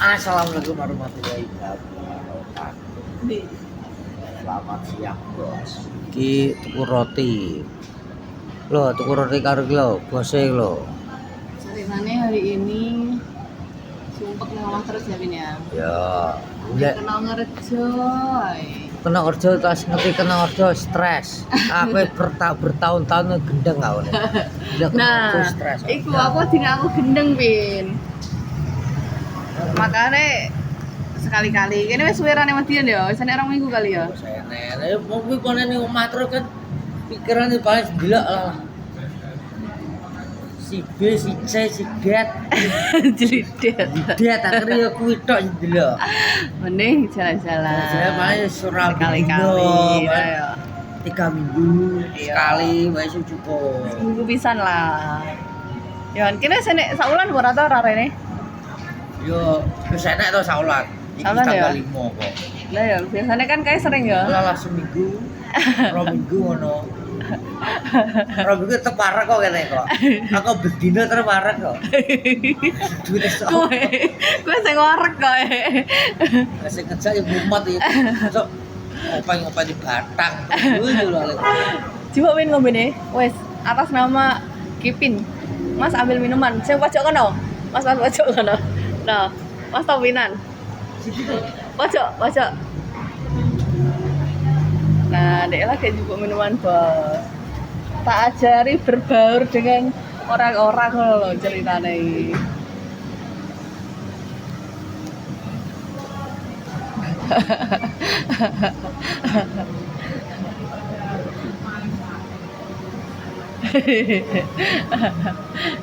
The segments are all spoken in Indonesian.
Assalamualaikum warahmatullahi wabarakatuh. Selamat siang, Bos. Ki tuku roti. Loh, tuku roti karo ki lho, bose lho. Ceritanya hari ini sumpek nih ngomong terus ya Vin ya. Ya. Kenal ngerejo. Kena kerja tas ngerti kena kerja stres. Aku bertahun-tahun gendeng aku nih. Nah, stres. iku aku dina aku gendeng Vin. Makanya sekali-kali kene wis suwerane Madian ya, wis orang minggu kali ya. Saya nenek mau kuwi kono ning omah terus kan pikirane paling delok lah. Si B, si C, si D. Jelidet. Dia akhirnya ya kuwi tok delok. Mending jalan-jalan. Saya paling Surabaya sekali-kali ya. 3 minggu Iya. sekali wis cukup. Minggu pisan lah. Ya kene senek saulan ora ta ora rene? Yo wis enak to saulan. Iki Saulan ya? tanggal 5 kok. Lah ya biasanya kan kayak sering ya. Lah seminggu, 2 minggu ngono. 2 minggu tetep parek kok kene kok. Aku bedino terus parek kok. Duit sok. Kowe sing ngorek kok. Sing ngejak ya mumet ya. Sok ngopi-ngopi di Batang. Lho lho. Coba Win ngombe nih. Wes, atas nama Kipin. Mas ambil minuman. Saya pojok kono. Mas pojok kono. Nah, Mas Towinan. Pojok. Nah, dek lagi juga minuman bos. Tak ajari berbaur dengan orang-orang loh ceritanya ini.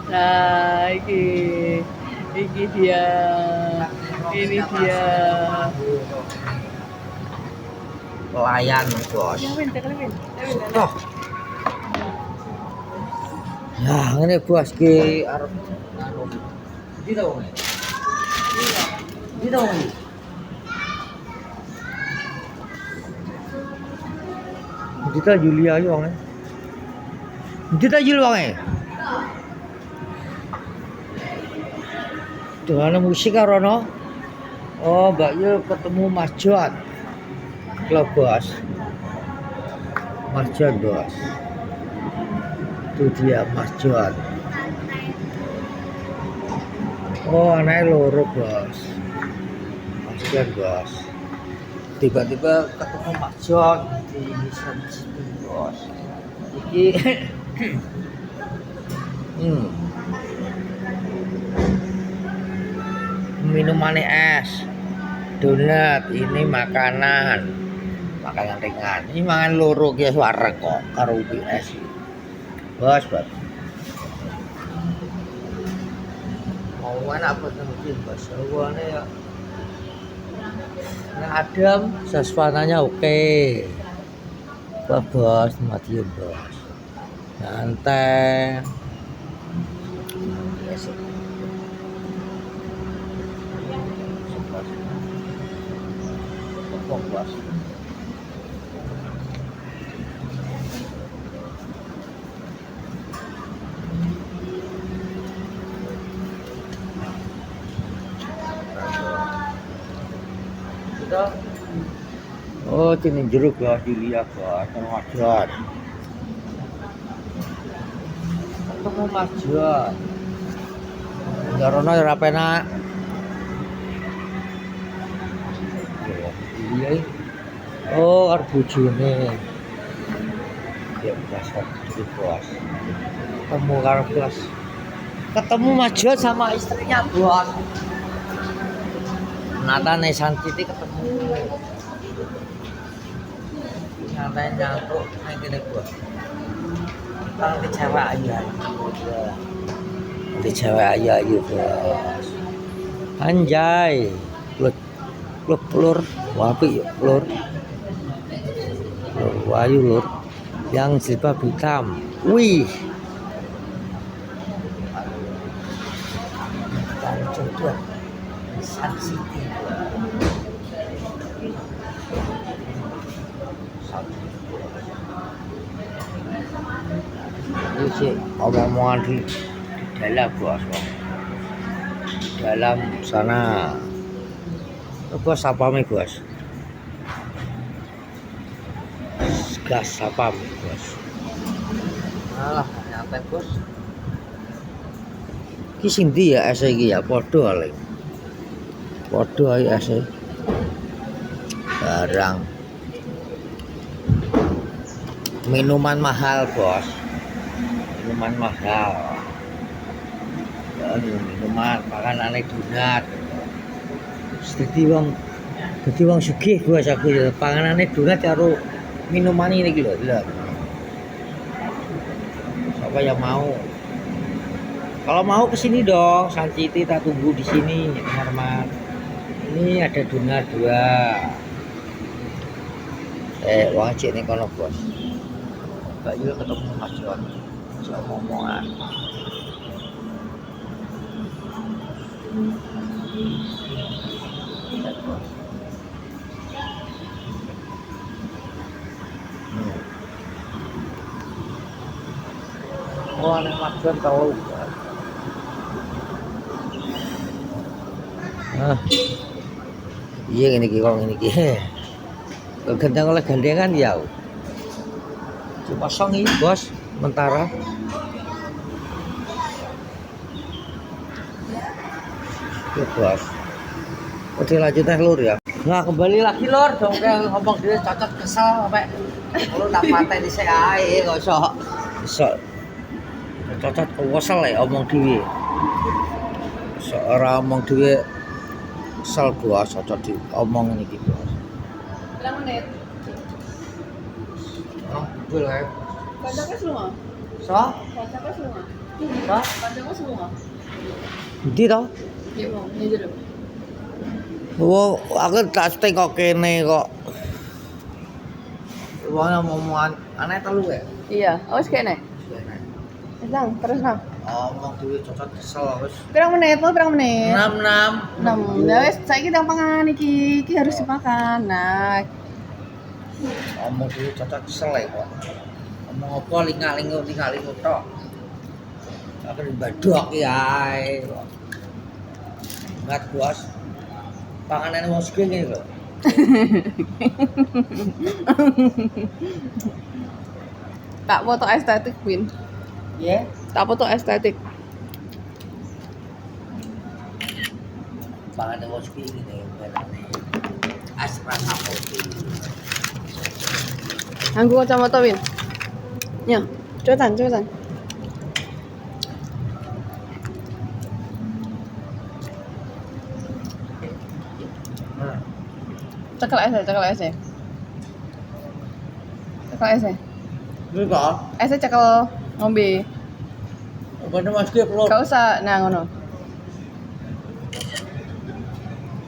Nah, ini dia. Pelayan, Bos. Ya, Win. Oh. Ya, ngene Bos ki arep anu. Ndi to wong? Ndi to wong? Ndi to Julia yo wong. Ndi to Jul wong. Dengan musik karo no. Oh, Mbak Yul ketemu Mas John. Loh, Bos. Mas John, Bos. Itu dia Mas John. Oh, anaknya loro, Bos. Mas John, Bos. Tiba-tiba ketemu Mas John di situ, Bos. Iki minumannya es, donat, ini makanan ringan. Ini mangan loro ki suara kok karo es. Bos. Mau mana apa mungkin Bos? Awane ya. Nah, adem, suasananya oke. Bos, mati Bos. Santai. Bos. Oh, ini jeruk Bos, dilihat Bos, sama Mas John. Ketemu Mas John. Jarono ora penak. Iya. Oh, arep bojone. Ya dasar jeruk Bos. Ketemu karo Bos. Ketemu Mas John sama istrinya Bos. Natane Santiti ketemu. Natane nyantuk nang kene Bos. Nang cewek ayu. Di cewek ayu Bos. Anjay. Lur. Wapi yuk, lur. Wayu lur. Yang jilbab hitam. Wih. Dan jodoh. Sun City. Ini sih omongan di dalam Bos. Di dalam sana Bos sapame bos. Gas sapam bos. Alah nyantai bos. Ki sing ndi ya es iki ya padha ae. Padha ae es. Barang minuman mahal bos. Minuman mahal. Ya, minuman makanane donat. Dadi wong sugih bos aku ya panganane donat karo minuman ini lho. Siapa yang mau? Kalau mau kesini dong, Sanciti tak tunggu di sini, teman-teman. Ini ada donat 2. Wong cek nih kono bos. Mbak Yul ketemu Mas Jon. Saya ngomongan. Oh, anak Mas Jon tahu. Iya ini kok ini ki. Gendang oleh gandengan ya. Cuma song ini bos, mentara. Oke bos. Oke lanjut lur ya. Nah kembali lagi lur, dong kayak ngomong dia cocok kesel sampai lu tak paten di ae kok iso cocok kesel ya omong dhewe. Seorang omong dhewe kesel bos, cocok di omong ini gitu. Berapa menit? Oh, betul ya. Kocoknya semua? So? Kocoknya semua? So? Kocoknya semua? Ndi to? Iya mau, ini dulu. Oh, aku tak tengok kene kok. Wong ngomongan aneh telu ya? Iya, awas kene. Nang, terus nang. Omong dhewe cocok kesel wis. Pirang menit? Mau pirang menit? 6. 6. Ya wis saiki ndang pangan iki harus dimakan. Nah, Omong dhewe cocok kesel ya kok. Omong apa linga-lingu tok. Aku dibadok ya ae kok. Ngat bos. Panganane wong sugih ngene lho. tak foto estetik, Win. Iya. Tak foto estetik. Panganane wong sugih ngene benane. Asra sapote. Anggo kacamata, Win. Ya, cepetan. Cekel es. Cekel es. Iki kok. Es cekel ngombe. Bane Mas Ki perlu. Gak usah, nah ngono.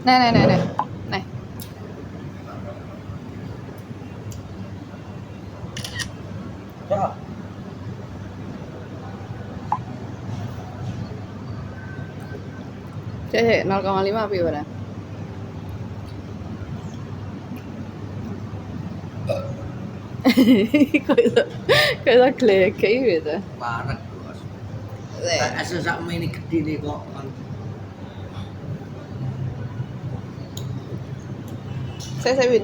Nih. Kok. Cek 0,5 apa ya? Kok iso gleke gitu. Parek bos. Asa sak mene gedine kok. Saya Win.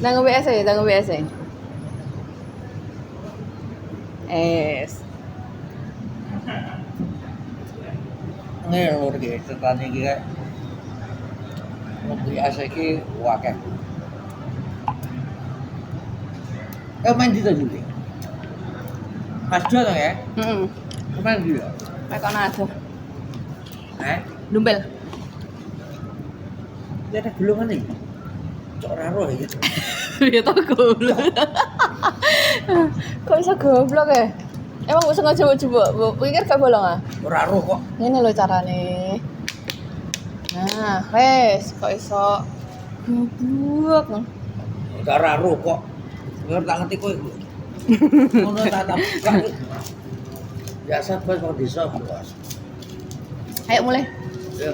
Nang WS. Es. Ngene lho iki ceritane iki kae. Ngopi asa iki wakeh. Main di tadi. Mas Jon ya? Main di ya? Makan aja. Dumbel. Dia ada gulungan nih. Cok raro ya gitu. Ya tau goblok. Kok bisa goblok ya? Emang bisa coba pikir gak bolong ah? Raro kok. Ini lo carane. Nah, wes kok iso goblok. Udah raro kok. Tak ngerti kowe iku. Ngono tak buka. Biasa bos kok desa bos. Ayo mulai. Ya.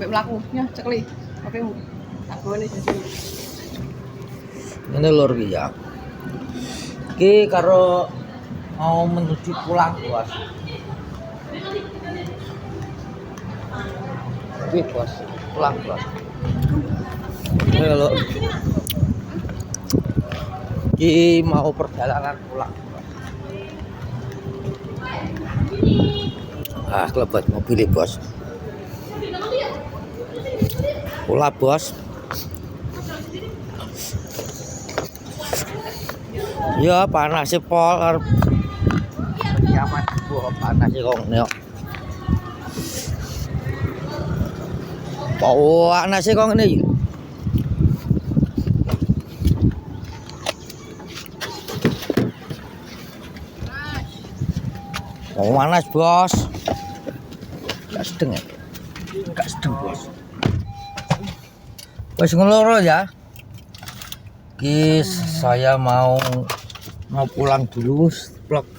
Mbak mlaku. Ya, cekli. Kopemu. Tak boleh sih. Ini lur iki ya. Iki karo mau menuju pulang bos. Oke bos, pulang bos. Halo. Ki mau perjalanan pulang. Ah, kelebet mobil bos. Pula bos. Ya panas sih pol. Nyaman gua panas sih kok nek. Panas sih kok ngene iki. Oh, panas bos. Gak sedeng ya? Gak sedeng bos. Wes ngeloro ya. Kis saya mau pulang dulu. Vlog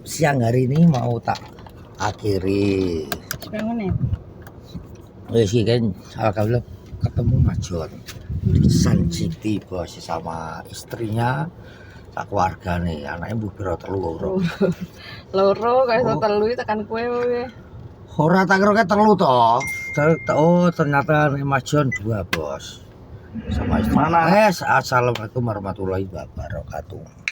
siang hari ini mau tak akhiri. Wes iki kan alhamdulillah ketemu Mas Jon di Sun City bos sama istrinya. Tak keluarga nih, anaknya bu biro telu Loro kayak telu tekan kue. Ora tak kira telu toh. Oh ternyata Mas Jon 2 bos. Sama istri. Assalamualaikum warahmatullahi wabarakatuh.